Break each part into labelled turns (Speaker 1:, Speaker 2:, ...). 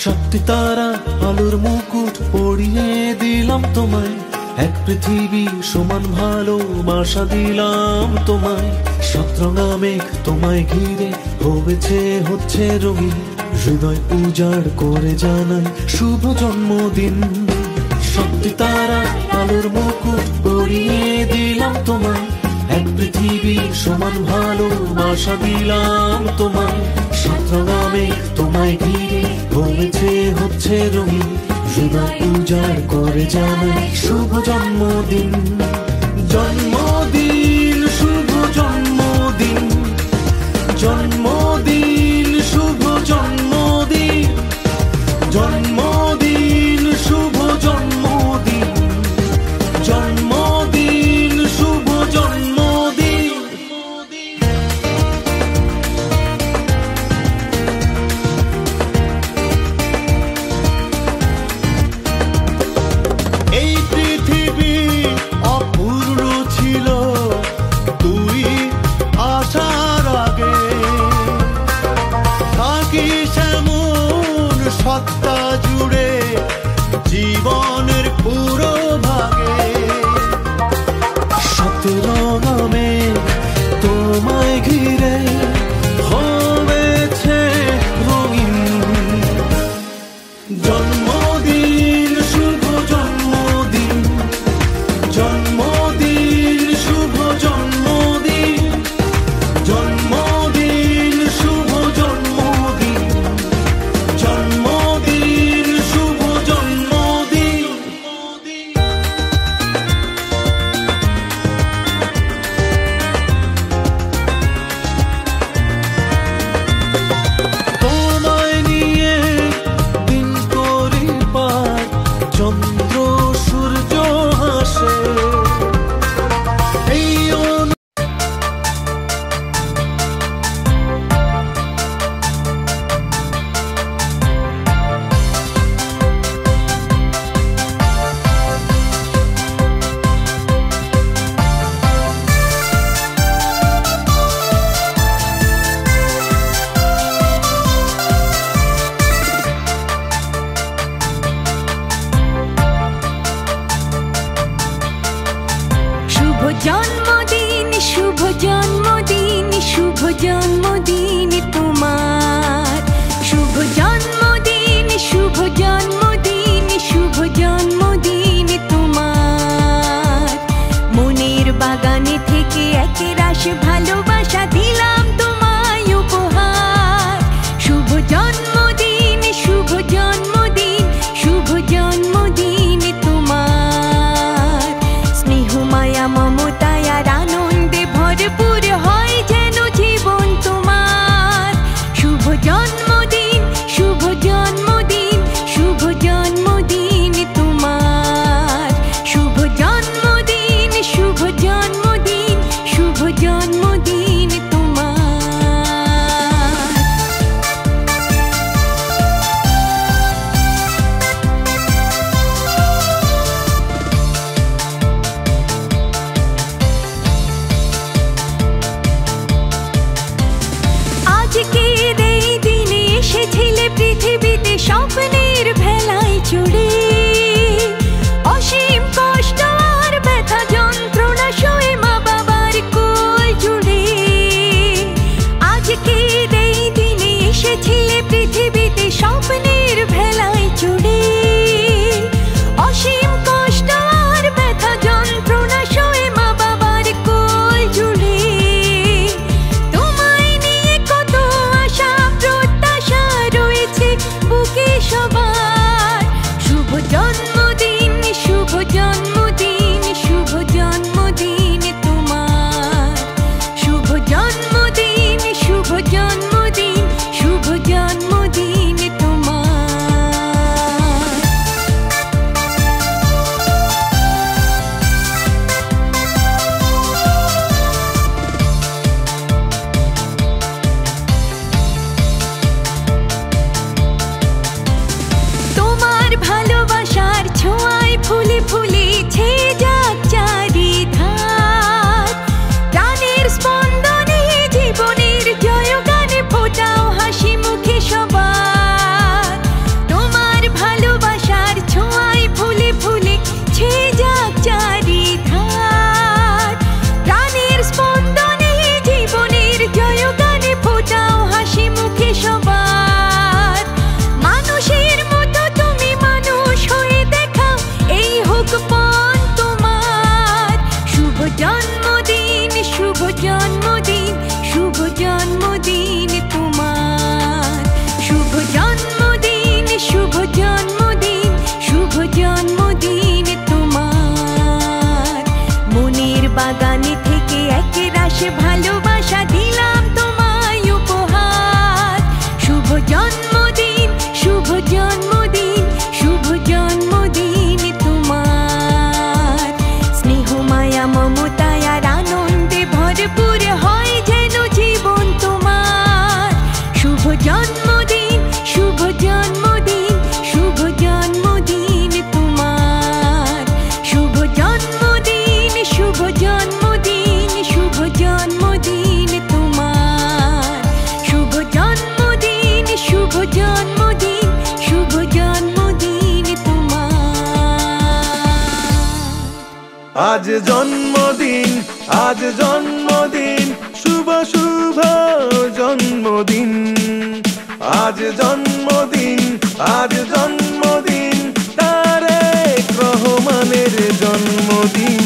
Speaker 1: সাতটি তারা আলোর মুকুট পরিয়ে দিলাম তোমায়, এক পৃথিবী সমান ভালোবাসা দিলাম তোমায়। সাতরঙা মেঘ তোমায় ঘিরে হচ্ছে রঙিন, হৃদয় উজাড় করে জানাই শুভ জন্মদিন। সাতটি তারা আলোর মুকুট পরিয়ে দিলাম তোমায়, এক পৃথিবী সমান ভালোবাসা দিলাম তোমায়। সাতরঙা মেঘ তোমায় ঘিরে হচ্ছে রঙিন, হৃদয় উজাড় করে জানাই শুভ জন্মদিন। জন্মদিন শুভ জন্মদিন, জন্মদিন শুভ জন্মদিন, জন্মদিন শুভ জন্মদিন, জন্মদিন শুভ জন্মদিন। এই পৃথিবী অপূর্ণ ছিল তুই আসার আগে, থাকিস এমন সত্তা জুড়ে জীবনের পুরো ভাগে। সাতরঙা মেঘ তোমায় ঘিরে হয়েছে রঙিন, জন্মদিন শুভ জন্মদিন, জন্মদিন শুভ জন্মদিন, জন্মদিন শুভ জন্মদিন, জন্মদিন শুভ জন্মদিন। তোমায় নিয়ে দিন করি পার, চন্দ্র সূর্য হাসে। এই
Speaker 2: শুভ জন্মদিন, শুভ জন্মদিন, শুভ জন্মদিন তোমার। শুভ জন্মদিন, শুভ জন্মদিন, শুভ জন্মদিন তোমার। মনের বাগানে থেকে একরাশ ভালোবাসা দিলাম তোমায় উপহার। শুভ জন্মদিন, শুভ জন্মদিন, শুভ জন্মদিন তোমার। স্নেহ মায়া মমতায় আর আনন্দে ভরপুর হয় যেন জীবন তোমার। শুভ জন্মদিন, শুভ জন্মদিন, শুভ জন্মদিন তোমার। শুভ জন্মদিন, শুভ জন্মদিন, শুভ জন্মদিন তোমার। আজকের এই দিনে এসেছিলে পৃথিবীতে
Speaker 1: আজ জন্মদিন, আজ জন্মদিন, শুভ শুভ জন্মদিন। আজ জন্মদিন, আজ জন্মদিন, তারেক রহমানের জন্মদিন।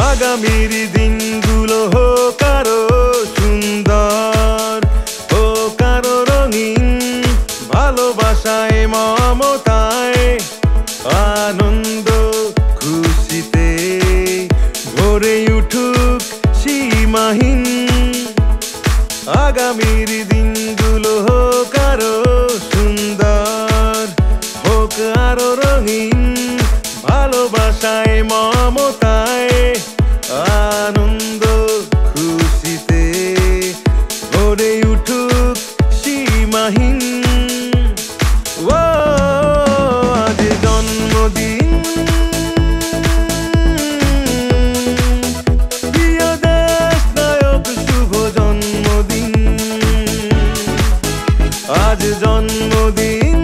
Speaker 1: আগামীর দিনগুলো হোক আরো সুন্দর, হোক আরো রঙিন, ভালোবাসায় মমতায় আনন্দ খুশিতে ভরে উঠুক সীমাহীন। আগামীর দিনগুলো হোক আরো সুন্দর, হোক আরো রঙিন, ভালোবাসায় মমতায় আনন্দ খুশিতে ভরে উঠুক সীমাহীন। ও আজ জন্মদিন, প্রিয় দেশ নায়ক শুভ জন্মদিন। আজ জন্মদিন,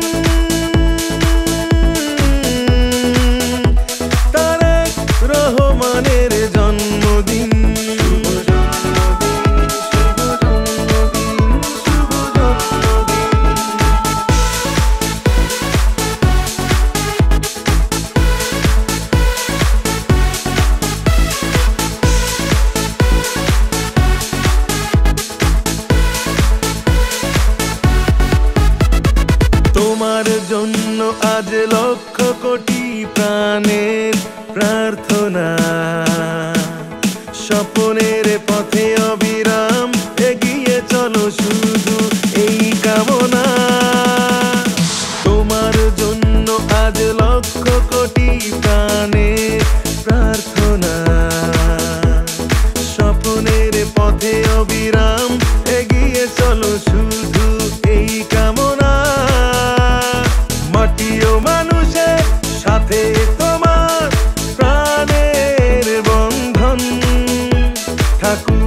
Speaker 1: তারেক রহমানের জন্মদিন। শুভ জন্মদিন, শুভ জন্মদিন, শুভ জন্মদিন। তোমার জন্য আজ লক্ষ কোটি প্রাণের প্রার্থনা, স্বপ্নের পথে অবিরাম এগিয়ে চলো শুধু এই কামনা। তোমার জন্য আজ লক্ষ কোটি প্রাণের প্রার্থনা, স্বপ্নের পথে অবিরাম এগিয়ে চলো শুধু এই কামনা। মাটি ও মানুষের সাথে তোমার প্রাণের বন্ধন থাকুক